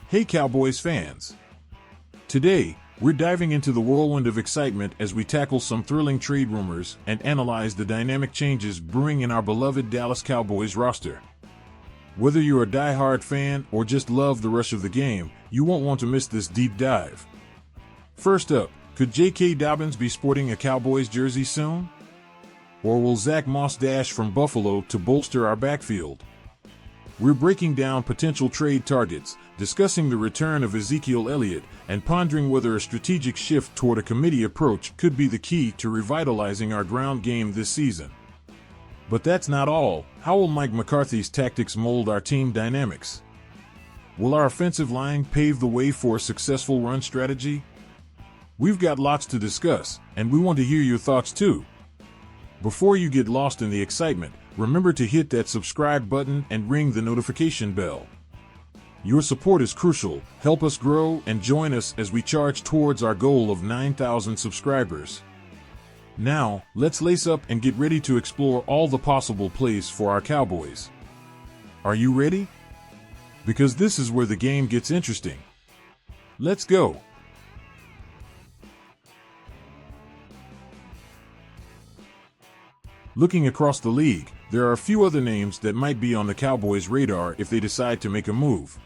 Hey Cowboys fans! Today, we're diving into the whirlwind of excitement as we tackle some thrilling trade rumors and analyze the dynamic changes brewing in our beloved Dallas Cowboys roster. Whether you're a die-hard fan or just love the rush of the game, you won't want to miss this deep dive. First up, could J.K. Dobbins be sporting a Cowboys jersey soon? Or will Zach Moss dash from Buffalo to bolster our backfield? We're breaking down potential trade targets, discussing the return of Ezekiel Elliott, and pondering whether a strategic shift toward a committee approach could be the key to revitalizing our ground game this season. But that's not all. How will Mike McCarthy's tactics mold our team dynamics? Will our offensive line pave the way for a successful run strategy? We've got lots to discuss, and we want to hear your thoughts too. Before you get lost in the excitement, remember to hit that subscribe button and ring the notification bell. Your support is crucial. Help us grow and join us as we charge towards our goal of 9,000 subscribers. Now, let's lace up and get ready to explore all the possible plays for our Cowboys. Are you ready? Because this is where the game gets interesting. Let's go! Looking across the league, there are a few other names that might be on the Cowboys' radar if they decide to make a move.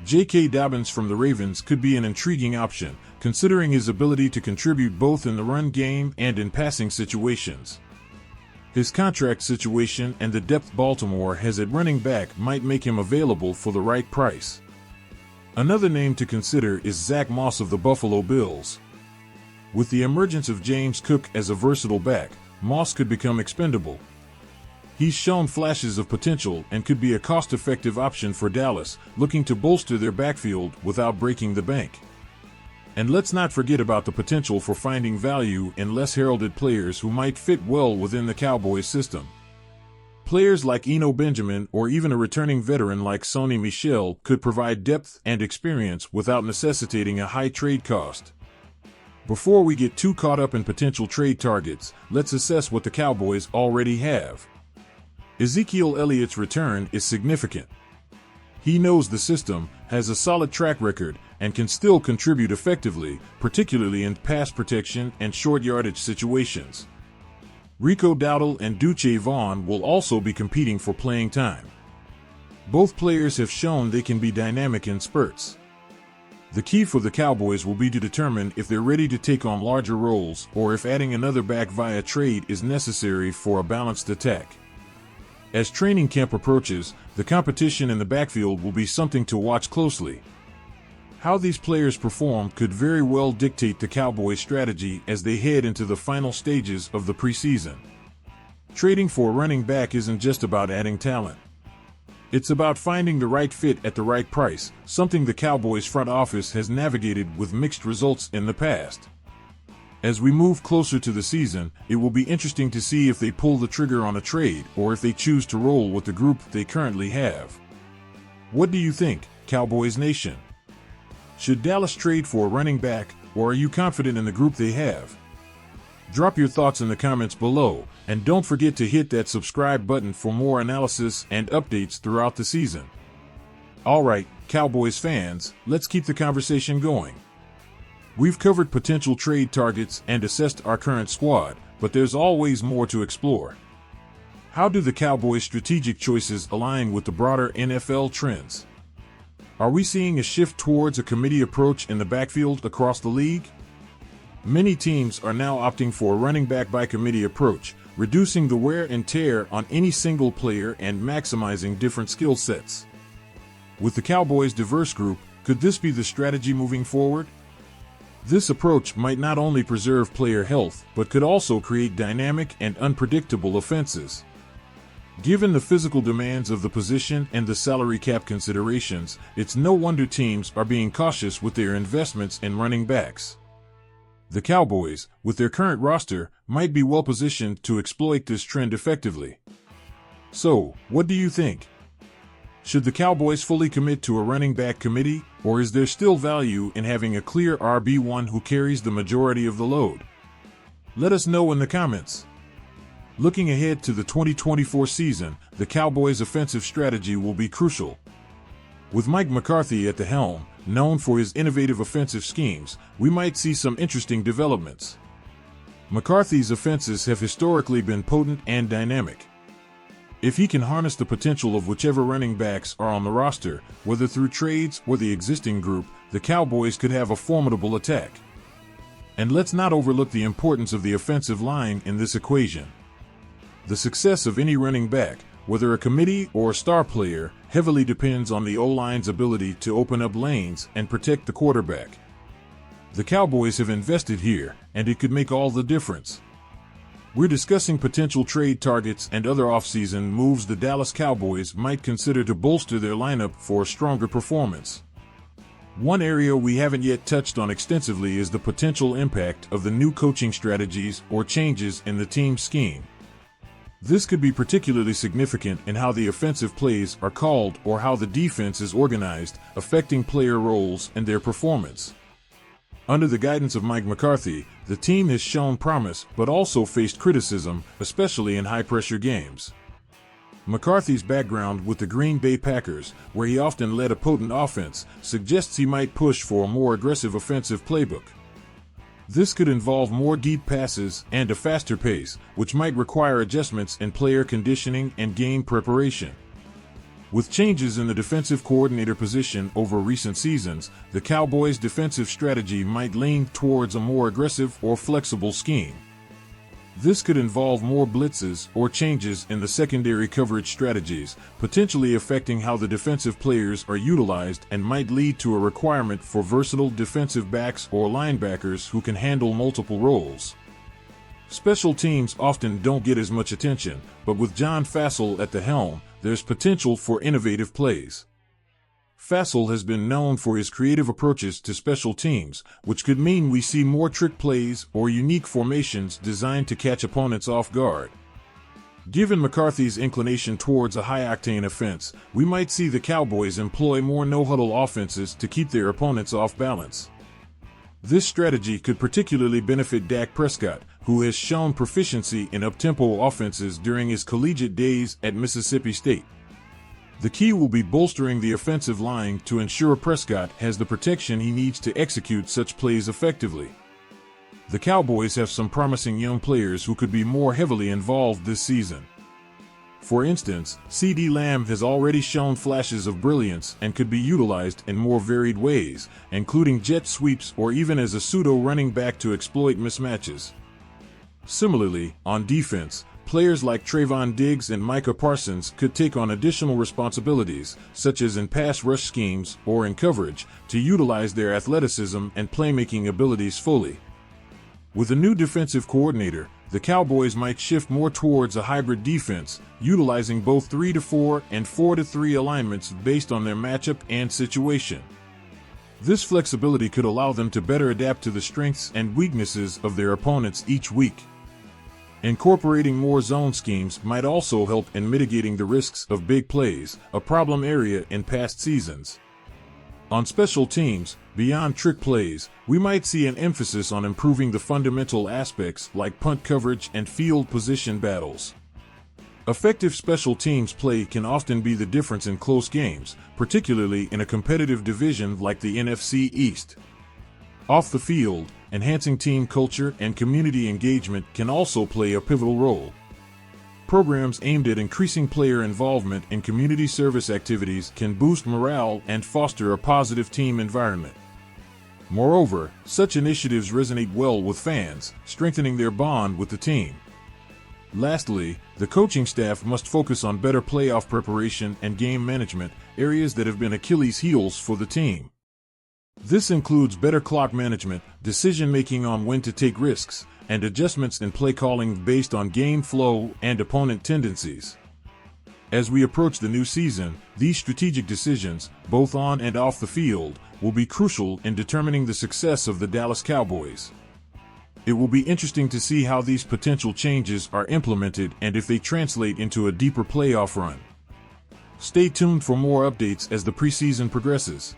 J.K. Dobbins from the Ravens could be an intriguing option, considering his ability to contribute both in the run game and in passing situations. His contract situation and the depth Baltimore has at running back might make him available for the right price. Another name to consider is Zach Moss of the Buffalo Bills. With the emergence of James Cook as a versatile back, Moss could become expendable. He's shown flashes of potential and could be a cost-effective option for Dallas, looking to bolster their backfield without breaking the bank. And let's not forget about the potential for finding value in less heralded players who might fit well within the Cowboys system. Players like Eno Benjamin or even a returning veteran like Sony Michel could provide depth and experience without necessitating a high trade cost. Before we get too caught up in potential trade targets, let's assess what the Cowboys already have. Ezekiel Elliott's return is significant. He knows the system, has a solid track record, and can still contribute effectively, particularly in pass protection and short yardage situations. Rico Dowdle and Duche Vaughn will also be competing for playing time. Both players have shown they can be dynamic in spurts. The key for the Cowboys will be to determine if they're ready to take on larger roles or if adding another back via trade is necessary for a balanced attack. As training camp approaches, the competition in the backfield will be something to watch closely. How these players perform could very well dictate the Cowboys' strategy as they head into the final stages of the preseason. Trading for a running back isn't just about adding talent. It's about finding the right fit at the right price, something the Cowboys front office has navigated with mixed results in the past. As we move closer to the season, it will be interesting to see if they pull the trigger on a trade or if they choose to roll with the group they currently have. What do you think, Cowboys Nation? Should Dallas trade for a running back, or are you confident in the group they have? Drop your thoughts in the comments below, and don't forget to hit that subscribe button for more analysis and updates throughout the season. Alright, Cowboys fans, let's keep the conversation going. We've covered potential trade targets and assessed our current squad, but there's always more to explore. How do the Cowboys' strategic choices align with the broader NFL trends? Are we seeing a shift towards a committee approach in the backfield across the league? Many teams are now opting for a running back by committee approach, reducing the wear and tear on any single player and maximizing different skill sets. With the Cowboys' diverse group, could this be the strategy moving forward? This approach might not only preserve player health, but could also create dynamic and unpredictable offenses. Given the physical demands of the position and the salary cap considerations, it's no wonder teams are being cautious with their investments in running backs. The Cowboys, with their current roster, might be well positioned to exploit this trend effectively. So, what do you think? Should the Cowboys fully commit to a running back committee, or is there still value in having a clear RB1 who carries the majority of the load? Let us know in the comments. Looking ahead to the 2024 season, the Cowboys' offensive strategy will be crucial. With Mike McCarthy at the helm, known for his innovative offensive schemes, we might see some interesting developments. McCarthy's offenses have historically been potent and dynamic. If he can harness the potential of whichever running backs are on the roster, whether through trades or the existing group, the Cowboys could have a formidable attack. And let's not overlook the importance of the offensive line in this equation. The success of any running back, whether a committee or a star player, heavily depends on the O-line's ability to open up lanes and protect the quarterback. The Cowboys have invested here, and it could make all the difference. We're discussing potential trade targets and other offseason moves the Dallas Cowboys might consider to bolster their lineup for a stronger performance. One area we haven't yet touched on extensively is the potential impact of the new coaching strategies or changes in the team's scheme. This could be particularly significant in how the offensive plays are called or how the defense is organized, affecting player roles and their performance. Under the guidance of Mike McCarthy, the team has shown promise but also faced criticism, especially in high-pressure games. McCarthy's background with the Green Bay Packers, where he often led a potent offense, suggests he might push for a more aggressive offensive playbook. This could involve more deep passes and a faster pace, which might require adjustments in player conditioning and game preparation. With changes in the defensive coordinator position over recent seasons, the Cowboys' defensive strategy might lean towards a more aggressive or flexible scheme. This could involve more blitzes or changes in the secondary coverage strategies, potentially affecting how the defensive players are utilized and might lead to a requirement for versatile defensive backs or linebackers who can handle multiple roles. Special teams often don't get as much attention, but with John Fassel at the helm, there's potential for innovative plays. Fassel has been known for his creative approaches to special teams, which could mean we see more trick plays or unique formations designed to catch opponents off guard. Given McCarthy's inclination towards a high-octane offense, we might see the Cowboys employ more no-huddle offenses to keep their opponents off balance. This strategy could particularly benefit Dak Prescott, who has shown proficiency in up-tempo offenses during his collegiate days at Mississippi State. The key will be bolstering the offensive line to ensure Prescott has the protection he needs to execute such plays effectively. The Cowboys have some promising young players who could be more heavily involved this season. For instance, CeeDee Lamb has already shown flashes of brilliance and could be utilized in more varied ways, including jet sweeps or even as a pseudo running back to exploit mismatches. Similarly, on defense, players like Trayvon Diggs and Micah Parsons could take on additional responsibilities, such as in pass rush schemes or in coverage, to utilize their athleticism and playmaking abilities fully. With a new defensive coordinator, the Cowboys might shift more towards a hybrid defense, utilizing both 3-4 and 4-3 alignments based on their matchup and situation. This flexibility could allow them to better adapt to the strengths and weaknesses of their opponents each week. Incorporating more zone schemes might also help in mitigating the risks of big plays, a problem area in past seasons. On special teams, beyond trick plays, we might see an emphasis on improving the fundamental aspects like punt coverage and field position battles. Effective special teams play can often be the difference in close games, particularly in a competitive division like the NFC East. Off the field, enhancing team culture and community engagement can also play a pivotal role. Programs aimed at increasing player involvement in community service activities can boost morale and foster a positive team environment. Moreover, such initiatives resonate well with fans, strengthening their bond with the team. Lastly, the coaching staff must focus on better playoff preparation and game management, areas that have been Achilles' heels for the team. This includes better clock management, decision-making on when to take risks, and adjustments in play calling based on game flow and opponent tendencies. As we approach the new season, these strategic decisions, both on and off the field, will be crucial in determining the success of the Dallas Cowboys. It will be interesting to see how these potential changes are implemented and if they translate into a deeper playoff run. Stay tuned for more updates as the preseason progresses.